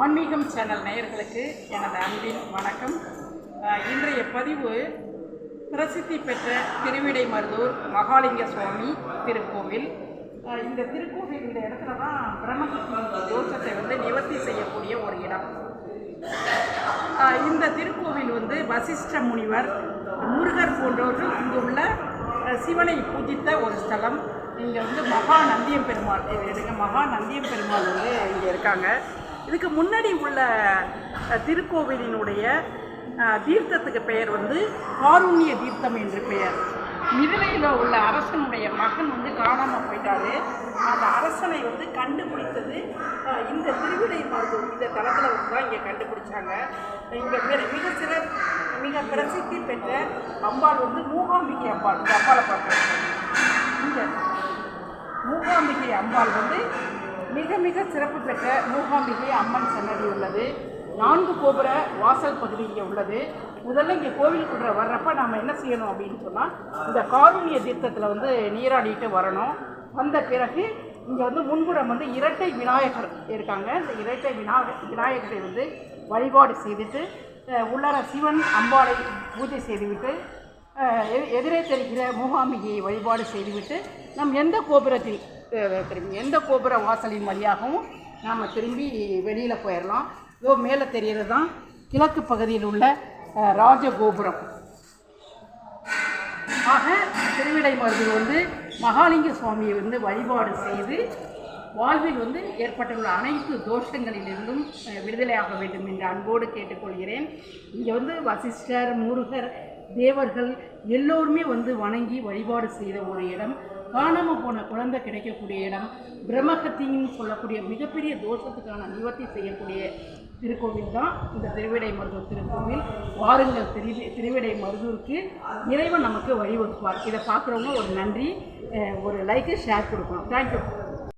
ஆன்மீகம் சேனல் நேயர்களுக்கு எனது அன்பின் வணக்கம். இன்றைய பதிவு பிரசித்தி பெற்ற திருவிடைமருதூர் மகாலிங்க சுவாமி திருக்கோவில். இந்த திருக்கோவில் இந்த இடத்துல தான் பிரம்மபுத்தி தோஷத்தை நிவர்த்தி செய்யக்கூடிய ஒரு இடம். இந்த திருக்கோவில் வசிஷ்ட முனிவர், முருகர் போன்றவர்கள் இங்கு உள்ள சிவனை பூஜித்த ஒரு ஸ்தலம். இங்கே மகா நந்தியம் பெருமாள் மகா நந்தியம் பெருமாள் இங்கே இருக்காங்க. இதுக்கு முன்னாடி உள்ள திருக்கோவிலினுடைய தீர்த்தத்துக்கு பெயர் காருண்ய தீர்த்தம் என்று பெயர். மிதிலையில் உள்ள அரசனுடைய மகன் காணாமல் போயிட்டாரு. அந்த அரசனை கண்டுபிடித்தது இந்த திருவிடைமருதூர் இந்த தளத்தில் தான் இங்கே கண்டுபிடிச்சாங்க. இங்கே மிக பிரசித்தி பெற்ற அம்பாள் மூகாம்பிகை அம்பாள். இந்த அம்பாளை பார்க்குறாங்க. இங்கே மூகாம்பிகை அம்பாள் மிக சிறப்பு பெற்ற மூகாம்பிகை அம்மன் சன்னதி உள்ளது. 4 கோபுர வாசல் பகுதி இங்கே உள்ளது. முதல்ல இங்கே கோவிலுக்குள்ள வர்றப்ப நாம் என்ன செய்யணும் அப்படின்னு சொன்னால், இந்த காருண்ய தீர்த்தத்தில் நீராடிட்டு வரணும். வந்த பிறகு இங்கே முன்புறம் இரட்டை விநாயகர் இருக்காங்க. இந்த இரட்டை விநாயகரை வழிபாடு செய்துட்டு உள்ளார சிவன் அம்பாளை பூஜை செய்துவிட்டு எதிரே தெரிகிற மூகாம்பிகையை வழிபாடு செய்துவிட்டு நம் எந்த கோபுர வாசலின் வழியாகவும் நாம் திரும்பி வெளியில் போயிடலாம். இதோ மேலே தெரிகிறது தான் கிழக்கு பகுதியில் உள்ள ராஜகோபுரம். ஆக திருவிடைமருதூர் மகாலிங்க சுவாமியை வழிபாடு செய்து வாழ்வில் ஏற்பட்டுள்ள அனைத்து தோஷங்களிலிருந்தும் விடுதலையாக வேண்டும் என்று அன்போடு கேட்டுக்கொள்கிறேன். இங்கே வசிஷ்டர், முருகர், தேவர்கள் எல்லோருமே வணங்கி வழிபாடு செய்த ஒரு இடம். காணாமல் போன குழந்தை கிடைக்கக்கூடிய இடம். பிரம்மஹத்தின்னு சொல்லக்கூடிய மிகப்பெரிய தோஷத்துக்கான நிவர்த்தி செய்யக்கூடிய திருக்கோவில் தான் இந்த திருவிடைமருதூர் திருக்கோவில். வாருங்கள், திருவிடைமருதூருக்கு இறைவன் நமக்கு வழிவகுப்பார். இதை பார்க்குறவங்க ஒரு நன்றி, ஒரு லைக்கு, ஷேர் கொடுக்கணும். தேங்க்யூ.